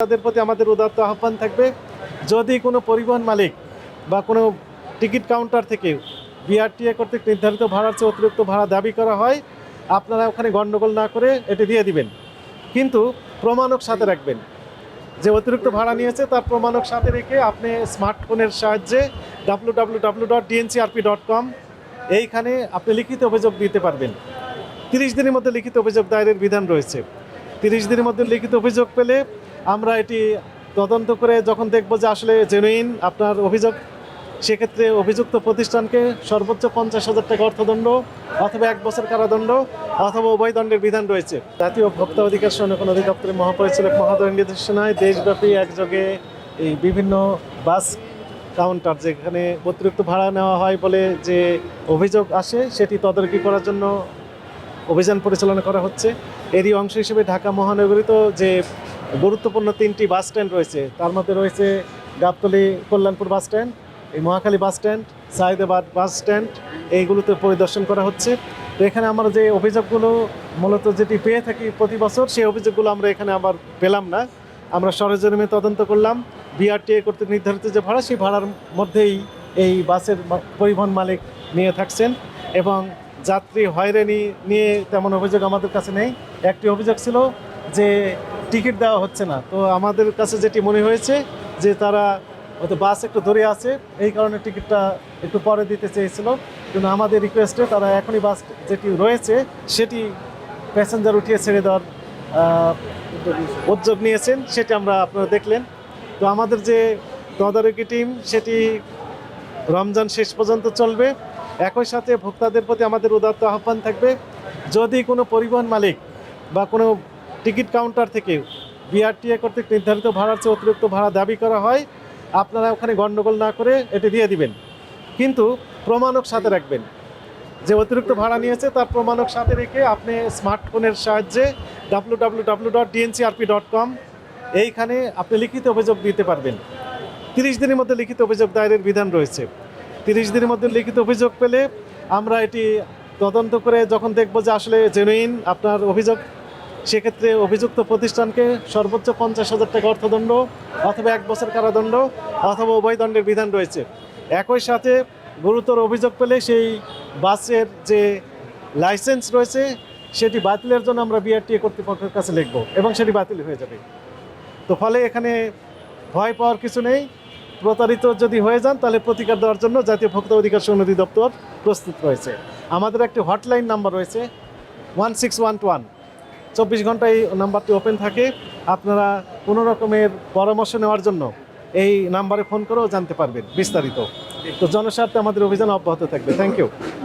তাদের প্রতি আমাদের উদাত্ত আহ্বান থাকবে, যদি কোনো পরিবহন মালিক বা কোনো টিকিট কাউন্টার থেকে বিআরটিএ কর্তৃক নির্ধারিত ভাড়ার চেয়ে অতিরিক্ত ভাড়া দাবি করা হয়, আপনারা ওখানে গণ্ডগোল না করে এটি দিয়ে দিবেন, কিন্তু প্রমাণক সাথে রাখবেন। যে অতিরিক্ত ভাড়া নিয়েছে তার প্রমাণক সাথে রেখে আপনি স্মার্টফোনের সাহায্যে www.dncrp.com এইখানে আপনি লিখিত অভিযোগ দিতে পারবেন। 30 দিনের মধ্যে লিখিত অভিযোগ দায়েরের বিধান রয়েছে। 30 দিনের মধ্যে লিখিত অভিযোগ পেলে আমরা এটি তদন্ত করে যখন দেখব যে আসলে জেনুইন আপনার অভিযোগ, সেক্ষেত্রে অভিযুক্ত প্রতিষ্ঠানকে সর্বোচ্চ 50,000 টাকা অর্থদণ্ড অথবা 1 বছর কারাদণ্ড অথবা উভয় দণ্ডের বিধান রয়েছে। জাতীয় ভোক্তা অধিকার সংরক্ষণ অধিদপ্তরের মহাপরিচালক মহোদয়ের নির্দেশনায় দেশব্যাপী একযোগে এই বিভিন্ন বাস কাউন্টার যেখানে অতিরিক্ত ভাড়া নেওয়া হয় বলে যে অভিযোগ আসে সেটি তদারকি করার জন্য অভিযান পরিচালনা করা হচ্ছে। এরই অংশ হিসেবে ঢাকা মহানগরীতে যে গুরুত্বপূর্ণ 3টি বাস স্ট্যান্ড রয়েছে, তার মধ্যে রয়েছে গাবতলী কল্যাণপুর বাস স্ট্যান্ড, এই Mohakhali bus stand, Saidabad bus stand, এইগুলোতে পরিদর্শন করা হচ্ছে। তো এখানে আমরা যে অভিযোগগুলো মূলত যেটি পেয়ে থাকি প্রতি বছর, সেই অভিযোগগুলো আমরা এখানে আবার পেলাম না। আমরা সরেজমিনে তদন্ত করলাম, বিআরটিএ কর্তৃক নির্ধারিত যে ভাড়া, সেই ভাড়ার মধ্যেই এই বাসের পরিবহন মালিক নিয়ে থাকছেন এবং যাত্রী হয়রানি নিয়ে তেমন অভিযোগ আমাদের কাছে নেই। একটি অভিযোগ ছিল যে টিকিট দেওয়া হচ্ছে না, তো আমাদের কাছে যেটি মনে হয়েছে যে তারা হয়তো বাস একটু ধরে আছে, এই কারণে টিকিটটা একটু পরে দিতে চেয়েছিল, কিন্তু আমাদের রিকোয়েস্টে তারা এখনই বাস যেটি রয়েছে সেটি প্যাসেঞ্জার উঠিয়ে ছেড়ে দেওয়ার উদ্যোগ নিয়েছেন, সেটি আমরা আপনারা দেখলেন। তো আমাদের যে তদারকি টিম সেটি রমজান শেষ পর্যন্ত চলবে। একই সাথে ভোক্তাদের প্রতি আমাদের উদাত্ত আহ্বান থাকবে, যদি কোনো পরিবহন মালিক বা কোনো টিকিট কাউন্টার থেকে বিআরটিএ কর্তৃক নির্ধারিত ভাড়ার চেয়ে অতিরিক্ত ভাড়া দাবি করা হয়, আপনারা ওখানে গণ্ডগোল না করে এটি দিয়ে দিবেন, কিন্তু প্রমাণক সাথে রাখবেন। যে অতিরিক্ত ভাড়া নিয়েছে তার প্রমাণক সাথে রেখে আপনি স্মার্টফোনের সাহায্যে www.dncrp.com এইখানে আপনি লিখিত অভিযোগ দিতে পারবেন। 30 দিনের মধ্যে লিখিত অভিযোগ দায়েরের বিধান রয়েছে। 30 দিনের মধ্যে লিখিত অভিযোগ পেলে আমরা এটি তদন্ত করে যখন দেখব যে আসলে জেনুইন আপনার অভিযোগ, সেক্ষেত্রে অভিযুক্ত প্রতিষ্ঠানকে সর্বোচ্চ 50,000 টাকা অর্থদণ্ড অথবা 1 বছর কারাদণ্ড অথবা উভয় দণ্ডের বিধান রয়েছে। একই সাথে গুরুতর অভিযোগ পেলে সেই বাসের যে লাইসেন্স রয়েছে সেটি বাতিলের জন্য আমরা বিআরটিএ কর্তৃপক্ষের কাছে লিখব এবং সেটি বাতিল হয়ে যাবে। তো ফলে এখানে ভয় পাওয়ার কিছু নেই। প্রতারিত যদি হয়ে যান তাহলে প্রতিকার দেওয়ার জন্য জাতীয় ভোক্তা অধিকার সংরক্ষণ অধিদপ্তর প্রস্তুত রয়েছে। আমাদের একটি হটলাইন নাম্বার রয়েছে 1611, 24 ঘন্টা এই নাম্বারটি ওপেন থাকে। আপনারা কোনো রকমের পরামর্শ নেওয়ার জন্য এই নাম্বারে ফোন করেও জানতে পারবেন বিস্তারিত। তো জনস্বার্থে আমাদের অভিযান অব্যাহত থাকবে। Thank you.